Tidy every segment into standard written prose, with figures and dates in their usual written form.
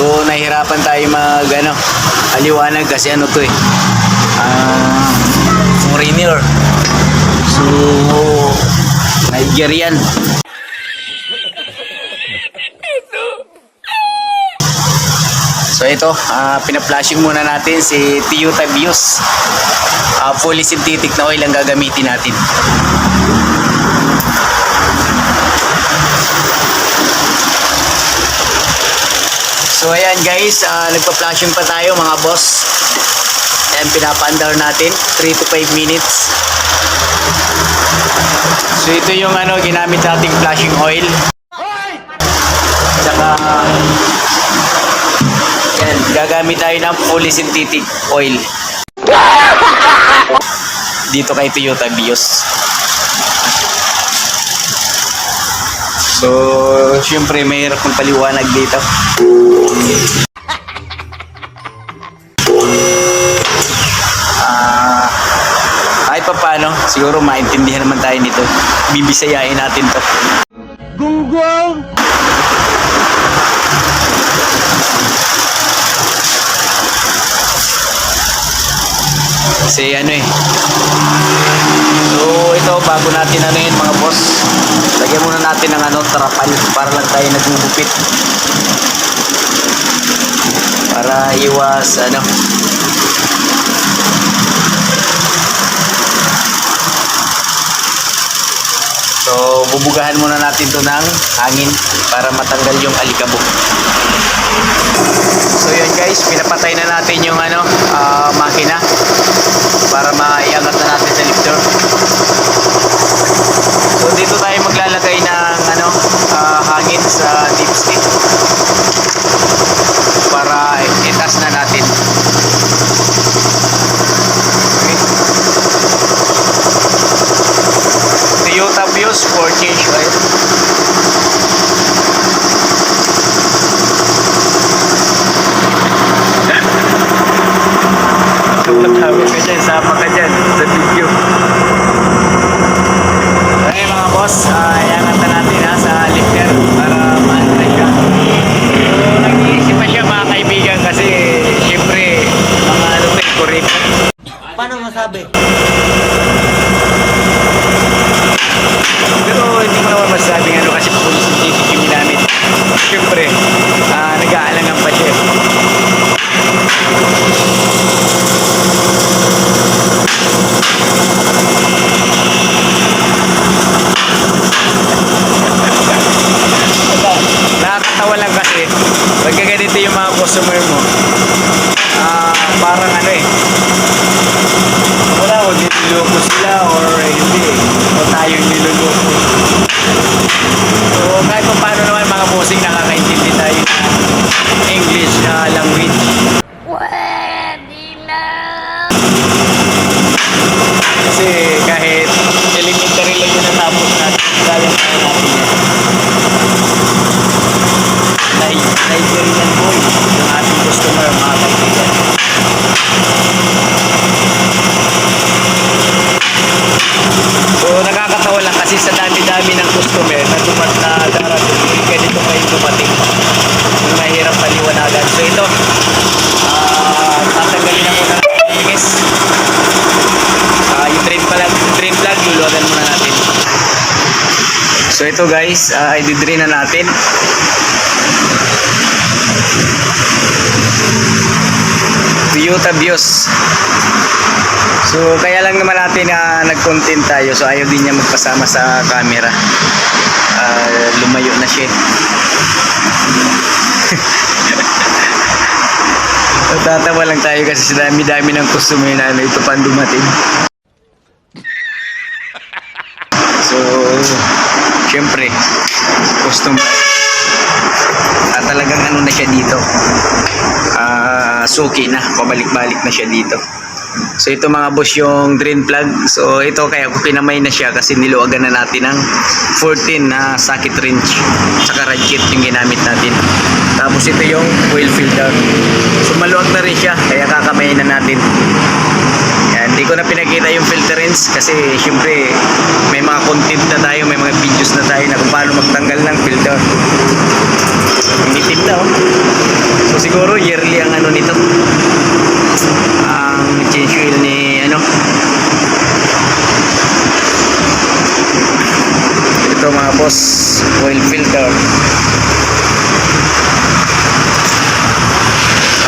So nahihirapan tayo aliwanag kasi ano to foreigner. So Nigerian. So ito, pina-flashing muna natin si Toyota Vios. Fully synthetic na oil ang gagamitin natin. So ayan guys, nagpa-flashing pa tayo mga boss. Ayan, pinapa-andar natin 3 to 5 minutes. So ito yung ginamit nating flashing oil. Tsaka ayan, gagamit tayo ng fully synthetic oil dito kay Toyota Vios. So syempre mahirap ng paliwanag dito. Kahit pa paano, siguro maintindihan naman tayo nito. Bibisayain natin to. Gunggong! Kasi so ito bago natin mga boss, lagyan muna natin ng trapal para lang tayo nagugupit, para iwas so bubugahan muna natin to ng hangin para matanggal yung alikabok. So yun guys, pinapatay na natin yung makina para maiangat na natin sa lifter. So dito tayo maglalagay ng hangin sa dipstick para itas na natin. Okay. Toyota Vios for change oil. Tawag ka dyan, sapa ka dyan sa video. Okay mga boss, iangat na natin sa lifter para ma-try ka. So nag-iisip pa siya mga kaibigan kasi syempre mga correct. Paano masabi? Pero hindi mo naman masasabing kasi fully synthetic yung ginamit. Syempre, nag-aalangan pa siya. Nakakatawa lang kasi pagka ganito yung mga customer mo, parang wala ko niloloko sila or hindi o tayo niloloko. So kahit pa paano naman mga bossing, nakakaintindi tayo ng English language. Pwede na! Kasi kahit elementary lang yun natapos natin, galing tayo natin yan. Nigerian boy yung ating customer mga kaibigan. So nakakatawa lang kasi sa dami-dami ng customer na darating, ganito kayo dumating. Yung mahirap paliwanagan. So ito, tatanggalin na muna natin guys. Yung drain plug, luluwagan muna natin. So ito guys, i-drain na natin. Toyota Vios. So kaya lang naman natin nag-content tayo, so ayaw din niya magpasama sa camera. Lumayo na siya. Tatawa lang tayo kasi sa dami-dami ng customer na ito pa dumating. So syempre customer talagang na siya dito, suki na, pabalik-balik na siya dito. So ito mga boss yung drain plug. So ito kaya ko pinamay na siya kasi niluwagan na natin ng 14 na socket wrench saka ratchet yung ginamit natin. Tapos ito yung oil filter. So maluwag na rin siya kaya kakamayin na natin. Yan, hindi ko na pinakita yung filter wrench kasi syempre may mga content na tayo, may mga videos na tayo na kung paano magtanggal ng filter. Ang itim na oh. So ito mga boss, oil filter.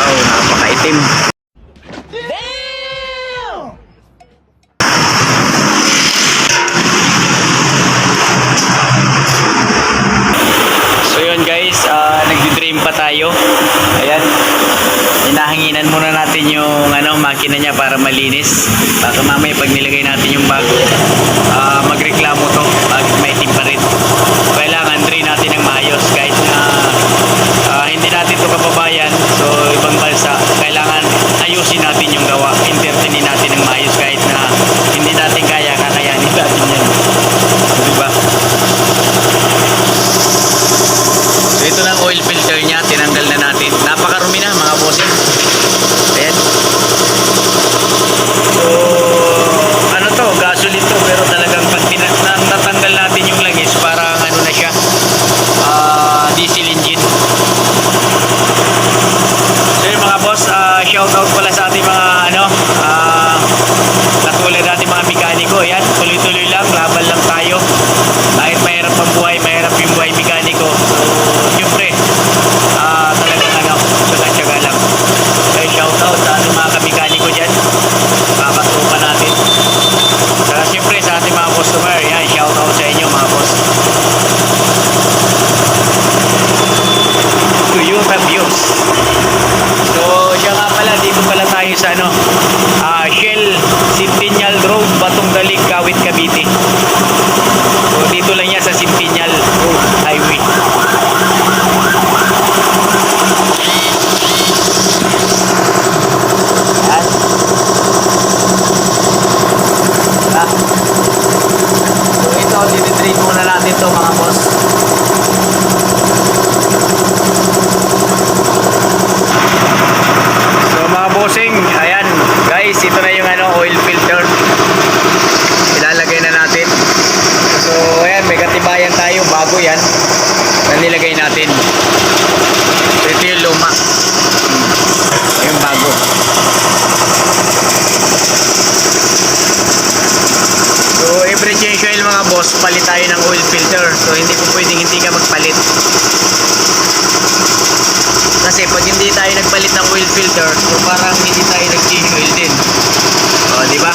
Oh, napakaitim. So yun guys, nagdi-drain pa tayo. Ayan. Hinahanginan muna natin yung makina niya para malinis. Baka mamaya pag nilagay natin yung bago, magreklamo to. Bakit may itim pa rin? Kailangan drain natin ng maayos kahit na hindi natin to kababayan. So ibang bansa, kailangan ayusin natin yung gawa. Entertainin natin ng maayos kahit na hindi natin kaya, kakayanin natin yan. Diba? So ito lang oil filter niya, tinanggal na natin. Napakarumi na mga bossing. Ayan. So ano to, gasoline to, pero talagang pag natanggal natin yung langis, parang na siya, diesel engine. So yun mga boss, shout out pala sa ating mga katulad natin mga mekaniko. Ayan, tuloy-tuloy lang, laban lang tayo. Kahit mahirap ang buhay, mahirap yung buhay mekaniko. So syempre, talagang tsaga-tsaga lang. So shout out sa ating mga kamekaniko dyan, kakatupa natin. Saka syempre sa ating mga customer, yan, shout out sa inyo mga boss. To you have views. So siya nga pala, dito pala tayo sa Shell Centennial Road, Batong Dalig, Kawit, Cavite. So dito lang yan sa Centennial Road Highway. Yan. So ito, dinitrain muna natin to mga boss. So mga bossing, ayan guys, ito na yung oil filter. Ilalagay na natin. So ayan, may katibayan tayo, bago yan na nilagay natin. So ito yung luma, yung bago. So every change oil mga boss, palit tayo ng oil filter. So hindi po pwedeng hindi ka magpalit. Kasi pag hindi tayo nagpalit ng oil filter, so parang hindi tayo nag-change oil din. O, di ba?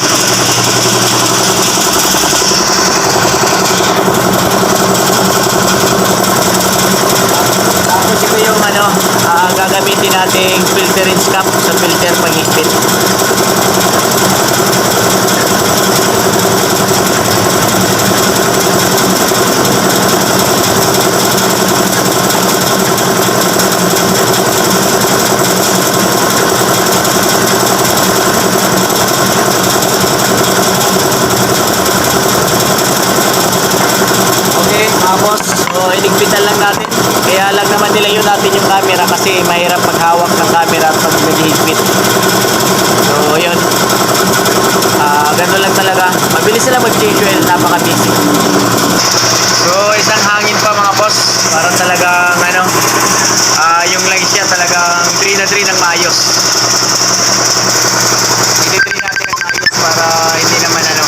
Tapos ito yung gagamitin nating filter rinse cap sa filter paghigpit. Iligpitan lang natin. Kaya lang naman nilayo natin yung camera kasi mahirap maghawak ng camera at pag naghihigpit. So yun, ganun lang talaga. Mabilis sila mag-change oil, napaka-busy. So isang hangin pa mga boss, para talagang yung langis niya talagang drain na drain ng maayos. I-drain natin ng maayos para hindi naman siya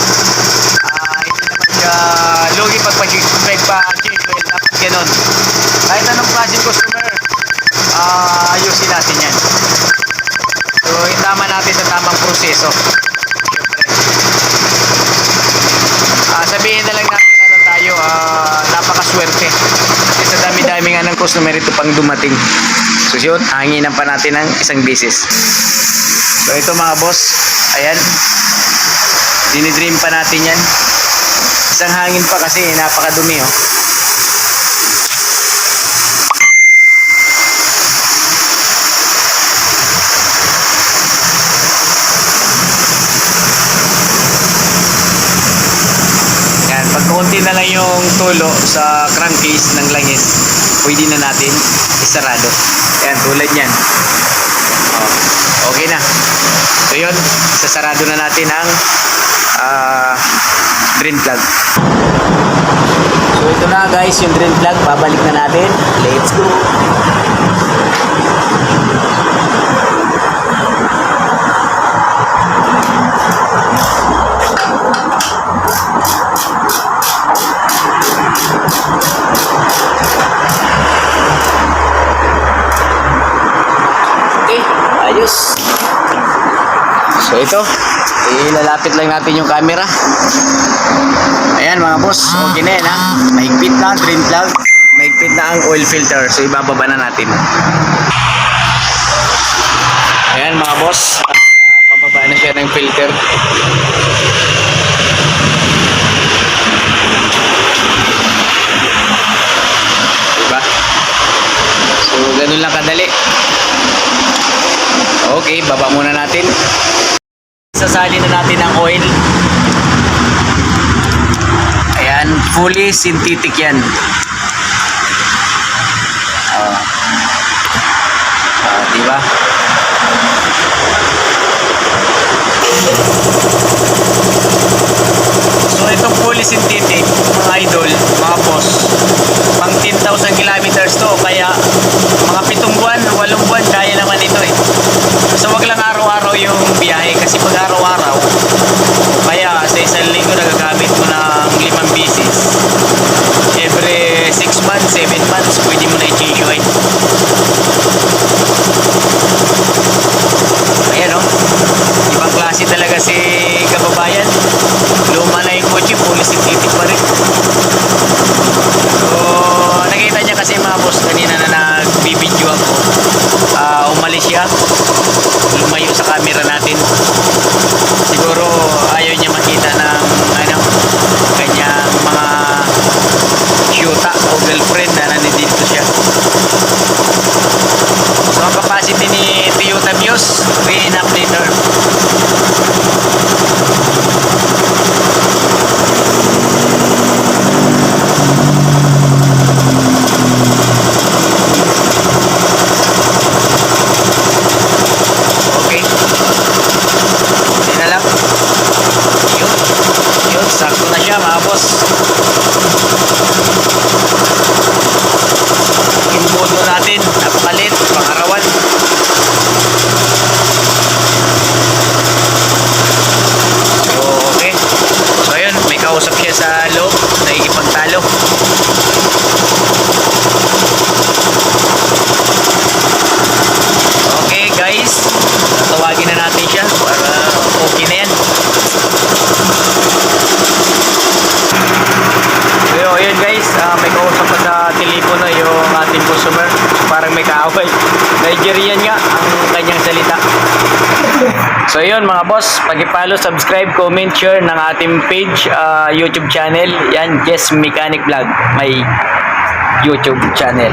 lugi pag pa-change oil. Dapat ganun. Kahit anong klaseng customer, ayusin natin yan. So itama natin sa tamang proseso. Sabihin na lang natin tayo, napakaswerte. Kasi sa dami-dami nga ng customer ito pang dumating. So yun, hanginan pa natin ng isang beses. So ito mga boss, ayan, dinidream pa natin yan. Isang hangin pa kasi napakadumi oh. Yan, pag konti na lang yung tulo sa crankcase ng langis, pwede na natin isarado. Yan, tulad yan. Okay na. So yun, sasarado na natin ang drain plug. So ito na guys, yung drain plug, babalik na natin. Let's go. ito, ilalapit lang natin yung camera. Ayan mga boss, okay na yan ha. Mahigpit na, drain plug. Mahigpit na ang oil filter. So ibababa na natin. Ayan mga boss, pababa na siya ng filter. Diba? So ganun lang kadali. Okay, baba muna natin. Sasali na natin ang oil. Ayan, fully synthetic yan. Diba? So itong fully synthetic, mga idol, mga boss, pang 10,000 kilometers to, kaya mga 7 buwan, 8 buwan, kaya naman ito eh. So wag lang araw-araw yung biyahe, kasi pag araw-araw, kaya sa isang linggo nagagamit mo ng 5 bisis, every 6 months, 7 months, pwede mo na i-change oil. Ayan o, ibang klase talaga si kababayan. Luma na yung kotse, fully synthetic pa rin. So nakita niya kasi mga boss kanina na nagbibidyo ako, umalis siya, lumayo sa camera natin. Siguro ayaw niya makita ng kanyang mga syuta o girlfriend na nandito siya. So ang capacity ni Toyota Vios, 3.5 liter. Okay. Hindi na lang. Yun, sakto na siya mga boss. Yung modo natin, napakalit, pangarawan. So, okay. So, ayun, may kausap siya sa loob, nakikipagtalo. Okay, guys. Tawagin na natin siya para okay na yan. So, ayun guys, may kausap pa sa telepono yung ating customer. Parang may kaaway. Nigerian nga ang kanyang salita. So yun mga boss, pag-follow, subscribe, comment, share ng ating page, YouTube channel. Yan, Jess Mechanic Vlog, may YouTube channel.